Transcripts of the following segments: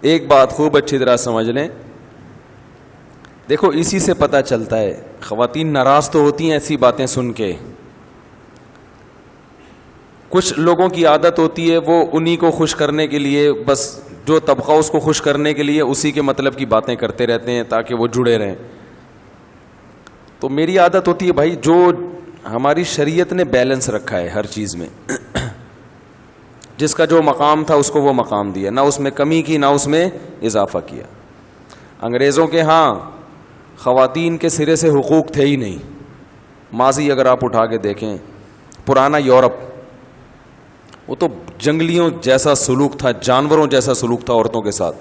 ایک بات خوب اچھی طرح سمجھ لیں، دیکھو اسی سے پتہ چلتا ہے، خواتین ناراض تو ہوتی ہیں ایسی باتیں سن کے، کچھ لوگوں کی عادت ہوتی ہے وہ انہی کو خوش کرنے کے لیے، بس جو طبقہ اس کو خوش کرنے کے لیے اسی کے مطلب کی باتیں کرتے رہتے ہیں تاکہ وہ جڑے رہیں. تو میری عادت ہوتی ہے بھائی جو ہماری شریعت نے بیلنس رکھا ہے ہر چیز میں، جس کا جو مقام تھا اس کو وہ مقام دیا، نہ اس میں کمی کی نہ اس میں اضافہ کیا. انگریزوں کے ہاں خواتین کے سرے سے حقوق تھے ہی نہیں. ماضی اگر آپ اٹھا کے دیکھیں، پرانا یورپ، وہ تو جنگلیوں جیسا سلوک تھا، جانوروں جیسا سلوک تھا عورتوں کے ساتھ.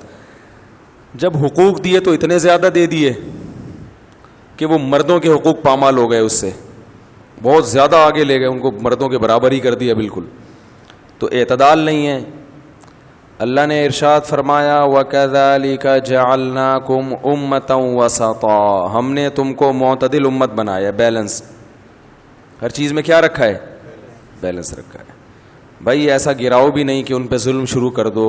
جب حقوق دیے تو اتنے زیادہ دے دیے کہ وہ مردوں کے حقوق پامال ہو گئے، اس سے بہت زیادہ آگے لے گئے، ان کو مردوں کے برابر ہی کر دیا بالکل. تو اعتدال نہیں ہے. اللہ نے ارشاد فرمایا وَكَذَلِكَ جَعَلْنَاكُمْ أُمَّةً وَسَطًا، ہم نے تم کو معتدل امت بنایا، بیلنس. ہر چیز میں کیا رکھا ہے؟ بیلنس رکھا ہے. بھائی ایسا گراؤ بھی نہیں کہ ان پہ ظلم شروع کر دو،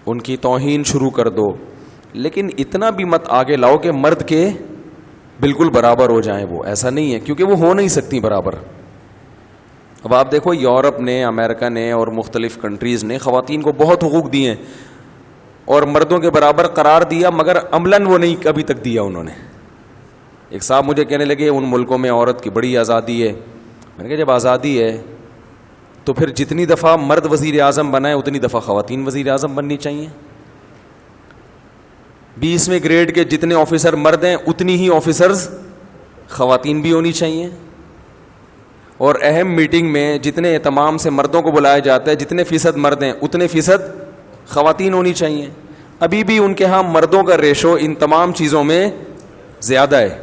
ان کی توہین شروع کر دو، لیکن اتنا بھی مت آگے لاؤ کہ مرد کے بالکل برابر ہو جائیں. وہ ایسا نہیں ہے، کیونکہ وہ ہو نہیں سکتی برابر. اب آپ دیکھو یورپ نے، امریکہ نے اور مختلف کنٹریز نے خواتین کو بہت حقوق دیے ہیں اور مردوں کے برابر قرار دیا، مگر عملاً وہ نہیں کبھی تک دیا انہوں نے. ایک صاحب مجھے کہنے لگے ان ملکوں میں عورت کی بڑی آزادی ہے. میں نے کہا جب آزادی ہے تو پھر جتنی دفعہ مرد وزیر اعظم بنا ہے اتنی دفعہ خواتین وزیر اعظم بننی چاہیے. 20ویں گریڈ کے جتنے آفیسر مرد ہیں اتنی ہی آفیسرز خواتین بھی ہونی چاہیے. اور اہم میٹنگ میں جتنے اہتمام سے مردوں کو بلایا جاتا ہے جتنے فیصد مرد ہیں اتنے فیصد خواتین ہونی چاہیے. ابھی بھی ان کے ہاں مردوں کا ریشو ان تمام چیزوں میں زیادہ ہے.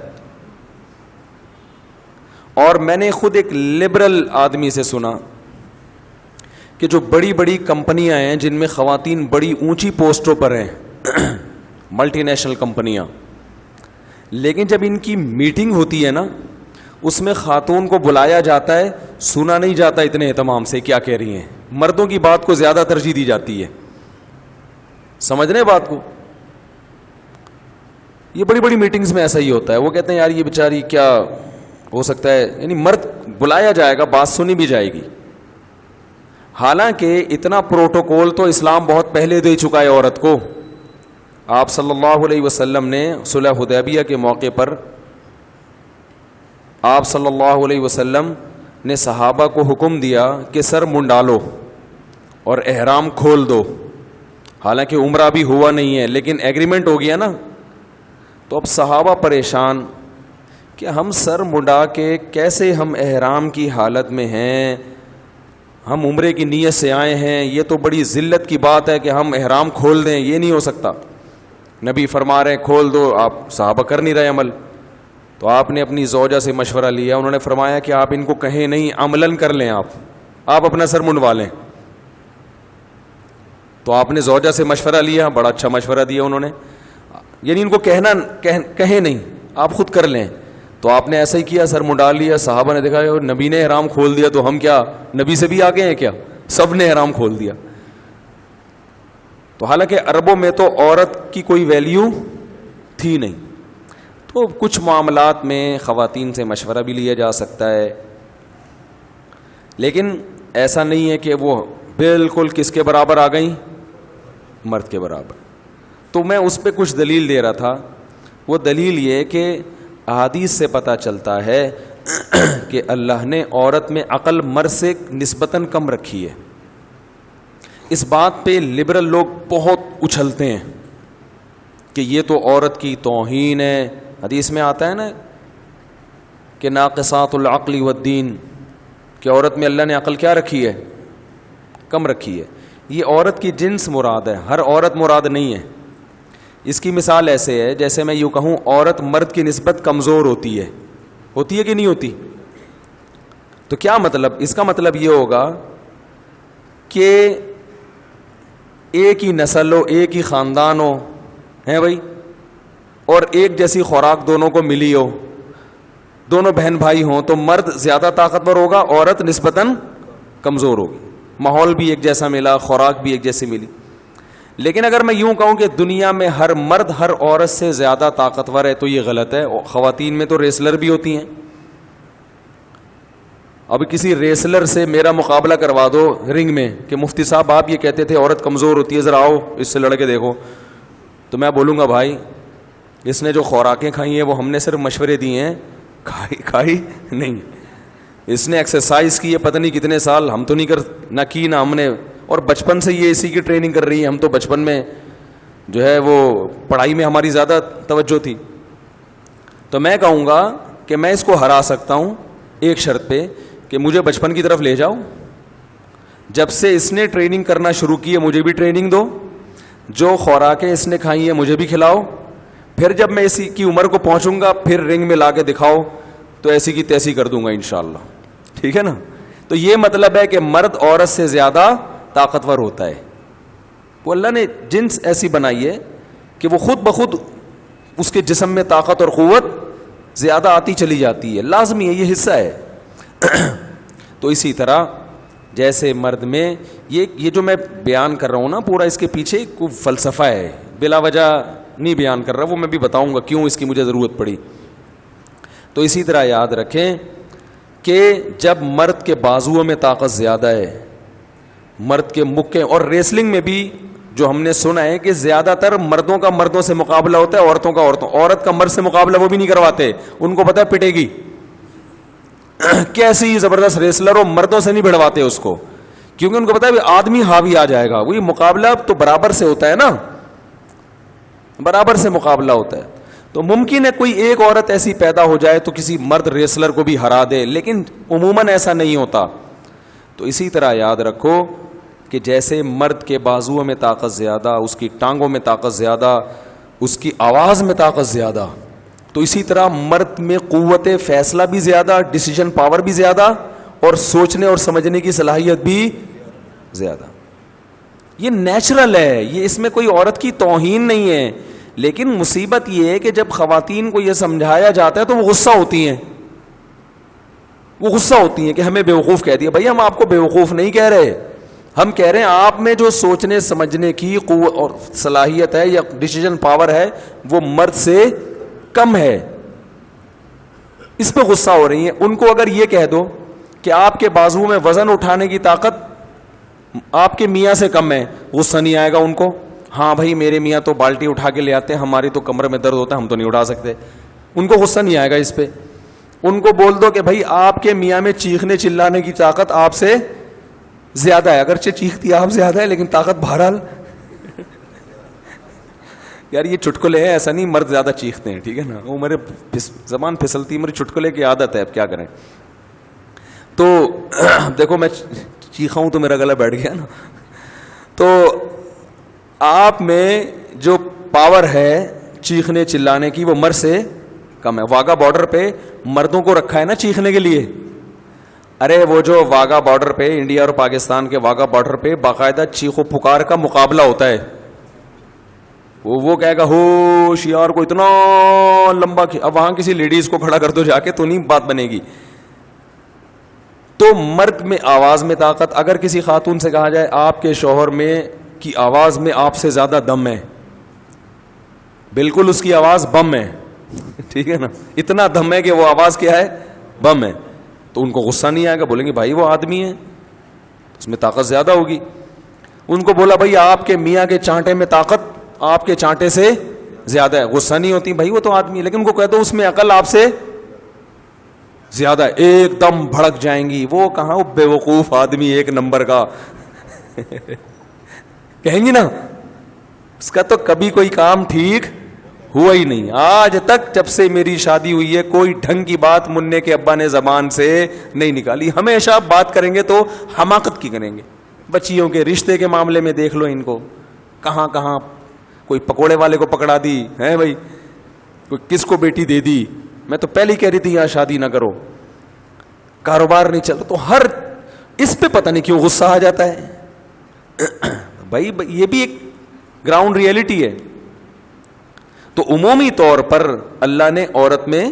اور میں نے خود ایک لبرل آدمی سے سنا کہ جو بڑی بڑی کمپنیاں ہیں جن میں خواتین بڑی اونچی پوسٹوں پر ہیں، ملٹی نیشنل کمپنیاں، لیکن جب ان کی میٹنگ ہوتی ہے نا اس میں خاتون کو بلایا جاتا ہے، سنا نہیں جاتا اتنے اہتمام سے کیا کہہ رہی ہیں، مردوں کی بات کو زیادہ ترجیح دی جاتی ہے. سمجھ رہے بات کو؟ یہ بڑی بڑی میٹنگز میں ایسا ہی ہوتا ہے. وہ کہتے ہیں یار یہ بیچاری کیا ہو سکتا ہے، یعنی مرد بلایا جائے گا، بات سنی بھی جائے گی. حالانکہ اتنا پروٹوکول تو اسلام بہت پہلے دے چکا ہے عورت کو. آپ صلی اللہ علیہ وسلم نے صلح حدیبیہ کے موقع پر آپ صلی اللہ علیہ وسلم نے صحابہ کو حکم دیا کہ سر منڈالو اور احرام کھول دو. حالانکہ عمرہ بھی ہوا نہیں ہے لیکن ایگریمنٹ ہو گیا نا. تو اب صحابہ پریشان کہ ہم سر منڈا کے کیسے ہم احرام کی حالت میں ہیں، ہم عمرے کی نیت سے آئے ہیں، یہ تو بڑی ذلت کی بات ہے کہ ہم احرام کھول دیں، یہ نہیں ہو سکتا. نبی فرما رہے ہیں کھول دو، آپ صحابہ کر نہیں رہے عمل. تو آپ نے اپنی زوجہ سے مشورہ لیا، انہوں نے فرمایا کہ آپ ان کو کہیں نہیں، عملاً کر لیں، آپ اپنا سر منڈوا لیں. تو آپ نے زوجہ سے مشورہ لیا، بڑا اچھا مشورہ دیا انہوں نے، یعنی ان کو کہیں نہیں، آپ خود کر لیں. تو آپ نے ایسا ہی کیا، سر منڈا لیا. صحابہ نے دیکھا کہ نبی نے احرام کھول دیا تو ہم کیا نبی سے بھی آگے ہیں کیا؟ سب نے احرام کھول دیا. تو حالانکہ عربوں میں تو عورت کی کوئی ویلیو تھی نہیں. تو کچھ معاملات میں خواتین سے مشورہ بھی لیا جا سکتا ہے، لیکن ایسا نہیں ہے کہ وہ بالکل کس کے برابر آ گئیں، مرد کے برابر. تو میں اس پہ کچھ دلیل دے رہا تھا. وہ دلیل یہ کہ احادیث سے پتہ چلتا ہے کہ اللہ نے عورت میں عقل مرد سے نسبتاً کم رکھی ہے. اس بات پہ لبرل لوگ بہت اچھلتے ہیں کہ یہ تو عورت کی توہین ہے. حدیث میں آتا ہے نا کہ ناقصات العقل والدین، کہ عورت میں اللہ نے عقل کیا رکھی ہے؟ کم رکھی ہے. یہ عورت کی جنس مراد ہے، ہر عورت مراد نہیں ہے. اس کی مثال ایسے ہے جیسے میں یوں کہوں عورت مرد کی نسبت کمزور ہوتی ہے کہ نہیں ہوتی؟ تو کیا مطلب؟ اس کا مطلب یہ ہوگا کہ ایک ہی نسل ہو، ایک ہی خاندان ہو، ہیں بھائی، اور ایک جیسی خوراک دونوں کو ملی ہو، دونوں بہن بھائی ہوں، تو مرد زیادہ طاقتور ہوگا، عورت نسبتاً کمزور ہوگی. ماحول بھی ایک جیسا ملا، خوراک بھی ایک جیسی ملی. لیکن اگر میں یوں کہوں کہ دنیا میں ہر مرد ہر عورت سے زیادہ طاقتور ہے تو یہ غلط ہے. خواتین میں تو ریسلر بھی ہوتی ہیں. اب کسی ریسلر سے میرا مقابلہ کروا دو رنگ میں کہ مفتی صاحب آپ یہ کہتے تھے عورت کمزور ہوتی ہے, ذرا آؤ اس سے لڑ کے دیکھو, تو میں بولوں گا بھائی اس نے جو خوراکیں کھائی ہیں وہ ہم نے صرف مشورے دیے ہیں, کھائی نہیں. اس نے ایکسرسائز کی ہے پتہ نہیں کتنے سال, ہم تو نہیں نہ کی نہ ہم نے, اور بچپن سے یہ اسی کی ٹریننگ کر رہی ہے. ہم تو بچپن میں جو ہے وہ پڑھائی میں ہماری زیادہ توجہ تھی. تو میں کہوں گا کہ میں اس کو ہرا سکتا ہوں ایک شرط پہ کہ مجھے بچپن کی طرف لے جاؤ. جب سے اس نے ٹریننگ کرنا شروع کی ہے مجھے بھی ٹریننگ دو, جو خوراکیں اس نے کھائی ہیں مجھے بھی کھلاؤ. پھر جب میں اسی کی عمر کو پہنچوں گا پھر رنگ میں لا کے دکھاؤ تو ایسی کی تیسی کر دوں گا انشاءاللہ. ٹھیک ہے نا. تو یہ مطلب ہے کہ مرد عورت سے زیادہ طاقتور ہوتا ہے. وہ اللہ نے جنس ایسی بنائی ہے کہ وہ خود بخود اس کے جسم میں طاقت اور قوت زیادہ آتی چلی جاتی ہے, لازمی ہے, یہ حصہ ہے. تو اسی طرح جیسے مرد میں یہ جو میں بیان کر رہا ہوں نا پورا اس کے پیچھے کوئی فلسفہ ہے, بلا وجہ نہیں بیان کر رہا, وہ میں بھی بتاؤں گا کیوں اس کی مجھے ضرورت پڑی. تو اسی طرح یاد رکھیں کہ جب مرد کے بازوؤں میں طاقت زیادہ ہے, مرد کے مکے, اور ریسلنگ میں بھی جو ہم نے سنا ہے کہ زیادہ تر مردوں کا مردوں سے مقابلہ ہوتا ہے, عورتوں کا عورتوں, عورت کا مرد سے مقابلہ وہ بھی نہیں کرواتے, ان کو پتہ ہے پٹے گی. کیسی زبردست ریسلر ہو, مردوں سے نہیں بھڑواتے اس کو, کیونکہ ان کو پتہ ہے آدمی حاوی آ جائے گا. وہی مقابلہ تو برابر سے ہوتا ہے نا, برابر سے مقابلہ ہوتا ہے. تو ممکن ہے کوئی ایک عورت ایسی پیدا ہو جائے تو کسی مرد ریسلر کو بھی ہرا دے, لیکن عموماً ایسا نہیں ہوتا. تو اسی طرح یاد رکھو کہ جیسے مرد کے بازوؤں میں طاقت زیادہ, اس کی ٹانگوں میں طاقت زیادہ, اس کی آواز میں طاقت زیادہ, تو اسی طرح مرد میں قوت فیصلہ بھی زیادہ, ڈیسیژن پاور بھی زیادہ, اور سوچنے اور سمجھنے کی صلاحیت بھی زیادہ. یہ نیچرل ہے, یہ اس میں کوئی عورت کی توہین نہیں ہے. لیکن مصیبت یہ ہے کہ جب خواتین کو یہ سمجھایا جاتا ہے تو وہ غصہ ہوتی ہیں, وہ غصہ ہوتی ہیں کہ ہمیں بیوقوف کہہ دیا. بھائی ہم آپ کو بیوقوف نہیں کہہ رہے, ہم کہہ رہے ہیں آپ میں جو سوچنے سمجھنے کی قوت اور صلاحیت ہے یا ڈیسیژن پاور ہے وہ مرد سے کم ہے, اس پہ غصہ ہو رہی ہیں. ان کو اگر یہ کہہ دو کہ آپ کے بازو میں وزن اٹھانے کی طاقت آپ کے میاں سے کم ہے, غصہ نہیں آئے گا ان کو. ہاں بھائی میرے میاں تو بالٹی اٹھا کے لے آتے ہیں, ہماری تو کمر میں درد ہوتا ہے, ہم تو نہیں اٹھا سکتے. ان کو غصہ نہیں آئے گا اس پہ. ان کو بول دو کہ بھائی آپ کے میاں میں چیخنے چلانے کی طاقت آپ سے زیادہ ہے, اگرچہ چیختی آپ زیادہ ہے لیکن طاقت بہرحال. یار یہ چٹکلے ہیں, ایسا نہیں مرد زیادہ چیختے ہیں, ٹھیک ہے نا, وہ میرے زبان پھسلتی, میری چٹکلے کی عادت ہے, اب کیا کریں. تو دیکھو میں چیخا ہوں تو میرا گلا بیٹھ گیا نا. تو آپ میں جو پاور ہے چیخنے چلانے کی وہ مرد سے کم ہے. واگا بارڈر پہ مردوں کو رکھا ہے نا چیخنے کے لیے. ارے وہ جو واگا بارڈر پہ, انڈیا اور پاکستان کے واگا بارڈر پہ باقاعدہ چیخ و پکار کا مقابلہ ہوتا ہے. وہ کہے گا ہوشیار کو اتنا لمبا, اب وہاں کسی لیڈیز کو کھڑا کر دو جا کے تو نہیں بات بنے گی. تو مرد میں آواز میں طاقت, اگر کسی خاتون سے کہا جائے آپ کے شوہر میں کی آواز میں آپ سے زیادہ دم ہے, بالکل اس کی آواز بم ہے, ٹھیک ہے نا, اتنا دم ہے کہ وہ آواز کیا ہے, بم ہے, تو ان کو غصہ نہیں آئے گا, بولیں گے بھائی وہ آدمی ہے اس میں طاقت زیادہ ہوگی. ان کو بولا بھائی آپ کے میاں کے چانٹے میں طاقت آپ کے چانٹے سے زیادہ ہے, غصہ نہیں ہوتی, بھائی وہ تو آدمی ہے. لیکن ان کو کہہ دو اس میں عقل آپ سے زیادہ ہے, ایک دم بھڑک جائیں گی. وہ کہاں, وہ بیوقوف آدمی ایک نمبر کا کہیں گی نا, اس کا تو کبھی کوئی کام ٹھیک ہوا ہی نہیں. آج تک جب سے میری شادی ہوئی ہے کوئی ڈھنگ کی بات مننے کے ابا نے زبان سے نہیں نکالی. ہمیشہ بات کریں گے تو حماقت کی کریں گے. بچیوں کے رشتے کے معاملے میں دیکھ لو ان کو, کہاں کہاں کوئی پکوڑے والے کو پکڑا دی ہے بھائی, کوئی کس کو بیٹی دے دی. میں تو پہلے کہہ رہی تھی یہاں شادی نہ کرو, کاروبار نہیں چلو, تو ہر اس پہ پتہ نہیں کیوں غصہ آ جاتا ہے. بھائی یہ بھی ایک گراؤنڈ ریئلٹی ہے. تو عمومی طور پر اللہ نے عورت میں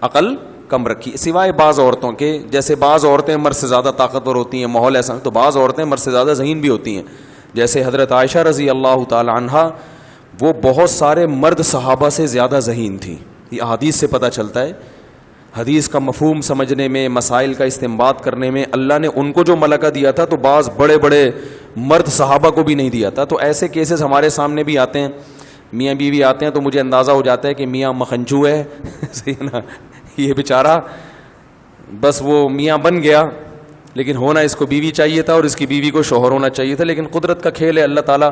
عقل کم رکھی, سوائے بعض عورتوں کے. جیسے بعض عورتیں مرد سے زیادہ طاقتور ہوتی ہیں, ماحول ایسا, تو بعض عورتیں مرد سے زیادہ ذہین بھی ہوتی ہیں. جیسے حضرت عائشہ رضی اللہ تعالی عنہا وہ بہت سارے مرد صحابہ سے زیادہ ذہین تھیں. یہ احادیث سے پتہ چلتا ہے. حدیث کا مفہوم سمجھنے میں, مسائل کا استنباط کرنے میں اللہ نے ان کو جو ملکہ دیا تھا تو بعض بڑے بڑے مرد صحابہ کو بھی نہیں دیا تھا. تو ایسے کیسز ہمارے سامنے بھی آتے ہیں, میاں بیوی آتے ہیں تو مجھے اندازہ ہو جاتا ہے کہ میاں مکھنچو ہے صحیح نا, یہ بیچارہ بس وہ میاں بن گیا لیکن ہونا اس کو بیوی چاہیے تھا اور اس کی بیوی کو شوہر ہونا چاہیے تھا. لیکن قدرت کا کھیل ہے, اللہ تعالیٰ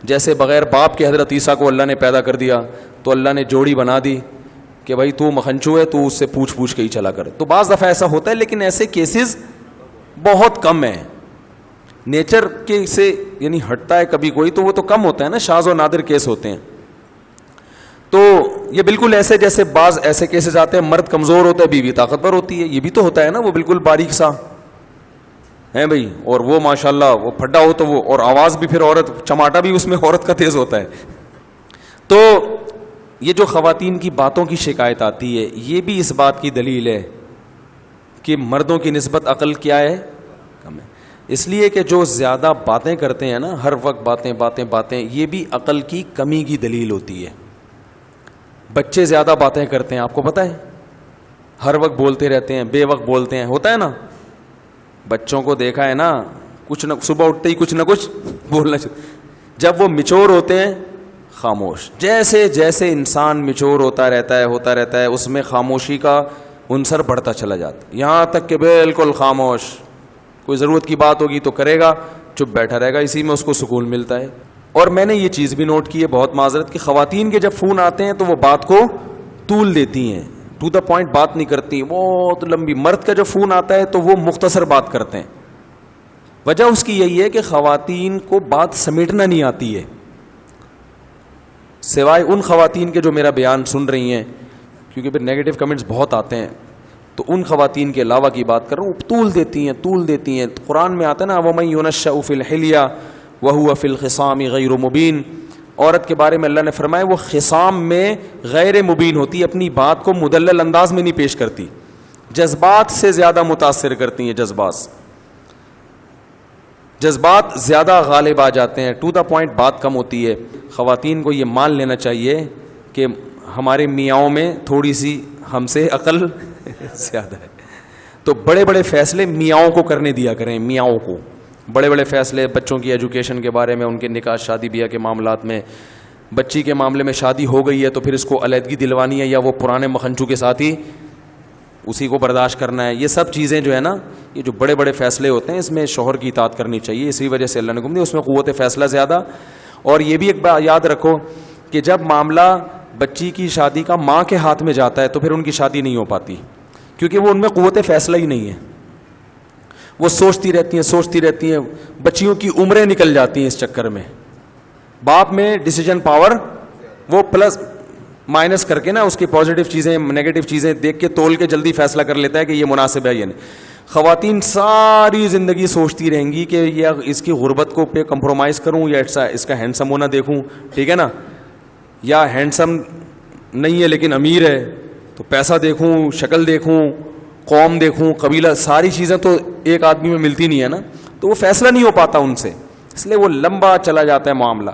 جیسے بغیر باپ کے حضرت عیسیٰ کو اللہ نے پیدا کر دیا تو اللہ نے جوڑی بنا دی کہ بھائی تو مکھنچو ہے, تو اس سے پوچھ کے ہی چلا کر. تو بعض دفعہ ایسا ہوتا ہے لیکن ایسے کیسز بہت کم ہیں. نیچر کے سے یعنی ہٹتا ہے کبھی کوئی تو وہ تو کم ہوتا ہے نا, شاذ و نادر کیس ہوتے ہیں. تو یہ بالکل ایسے جیسے بعض ایسے کیسز آتے ہیں مرد کمزور ہوتا ہے بیوی طاقتور ہوتی ہے, یہ بھی تو ہوتا ہے نا, وہ بالکل باریک سا ہے بھائی, اور وہ ماشاءاللہ وہ پھڈا ہو تو وہ, اور آواز بھی پھر عورت, چماٹا بھی اس میں عورت کا تیز ہوتا ہے. تو یہ جو خواتین کی باتوں کی شکایت آتی ہے یہ بھی اس بات کی دلیل ہے کہ مردوں کی نسبت عقل کیا ہے, کم ہے. اس لیے کہ جو زیادہ باتیں کرتے ہیں نا, ہر وقت باتیں, یہ بھی عقل کی کمی کی دلیل ہوتی ہے. بچے زیادہ باتیں کرتے ہیں, آپ کو پتہ ہے, ہر وقت بولتے رہتے ہیں, بے وقت بولتے ہیں, ہوتا ہے نا. بچوں کو دیکھا ہے نا, کچھ نہ صبح اٹھتے ہی کچھ نہ کچھ بولنا چاہتے. جب وہ میچور ہوتے ہیں خاموش. جیسے جیسے انسان میچور ہوتا رہتا ہے اس میں خاموشی کا عنصر بڑھتا چلا جاتا ہے, یہاں تک کہ بالکل خاموش. کوئی ضرورت کی بات ہوگی تو کرے گا, چپ بیٹھا رہے گا, اسی میں اس کو سکون ملتا ہے. اور میں نے یہ چیز بھی نوٹ کی ہے, بہت معذرت, کہ خواتین کے جب فون آتے ہیں تو وہ بات کو طول دیتی ہیں, ٹو دا پوائنٹ بات نہیں کرتی, بہت لمبی. مرد کا جب فون آتا ہے تو وہ مختصر بات کرتے ہیں. وجہ اس کی یہی ہے کہ خواتین کو بات سمیٹنا نہیں آتی ہے, سوائے ان خواتین کے جو میرا بیان سن رہی ہیں, کیونکہ پھر نیگیٹو کمنٹس بہت آتے ہیں. تو ان خواتین کے علاوہ کی بات کر رہا ہوں, طول دیتی ہیں. قرآن میں آتا ہے نا, وَمَن يُنَشَّأُ فِي الْحِلْيَةِ وَهُوَ فِي الْخِصَامِ غَيْرُ مُبِينٍ. عورت کے بارے میں اللہ نے فرمایا وہ خصام میں غیر مبین ہوتی, اپنی بات کو مدلل انداز میں نہیں پیش کرتی, جذبات سے زیادہ متاثر کرتی ہیں. جذبات زیادہ غالب آ جاتے ہیں, ٹو دا پوائنٹ بات کم ہوتی ہے. خواتین کو یہ مان لینا چاہیے کہ ہمارے میاؤں میں تھوڑی سی ہم سے عقل زیادہ ہے. تو بڑے بڑے فیصلے میاؤں کو کرنے دیا کریں, میاؤں کو بڑے فیصلے بچوں کی ایجوکیشن کے بارے میں, ان کے نکاح شادی بیاہ کے معاملات میں. بچی کے معاملے میں شادی ہو گئی ہے تو پھر اس کو علیحدگی دلوانی ہے یا وہ پرانے مکھنچو کے ساتھ ہی اسی کو برداشت کرنا ہے. یہ سب چیزیں جو ہے نا, یہ جو بڑے فیصلے ہوتے ہیں اس میں شوہر کی اطاعت کرنی چاہیے. اسی وجہ سے اللہ نے حکم دیا, اس میں قوت فیصلہ زیادہ. اور یہ بھی ایک بات یاد رکھو کہ جب معاملہ بچی کی شادی کا ماں کے ہاتھ میں جاتا ہے تو پھر ان کی شادی نہیں ہو پاتی, کیونکہ وہ ان میں قوت فیصلہ ہی نہیں ہے. وہ سوچتی رہتی ہیں, بچیوں کی عمریں نکل جاتی ہیں اس چکر میں. باپ میں ڈیسیجن پاور وہ پلس مائنس کر کے نا, اس کی پازیٹیو چیزیں نیگیٹو چیزیں دیکھ کے تول کے جلدی فیصلہ کر لیتا ہے کہ یہ مناسب ہے یا نہیں. خواتین ساری زندگی سوچتی رہیں گی کہ یہ اس کی غربت کو پہ کمپرومائز کروں یا اس کا ہینڈسم ہونا دیکھوں, ٹھیک ہے نا, یا ہینڈسم نہیں ہے لیکن امیر ہے تو پیسہ دیکھوں, شکل دیکھوں, قوم دیکھوں, قبیلہ, ساری چیزیں تو ایک آدمی میں ملتی نہیں ہے نا, تو وہ فیصلہ نہیں ہو پاتا ان سے, اس لیے وہ لمبا چلا جاتا ہے معاملہ.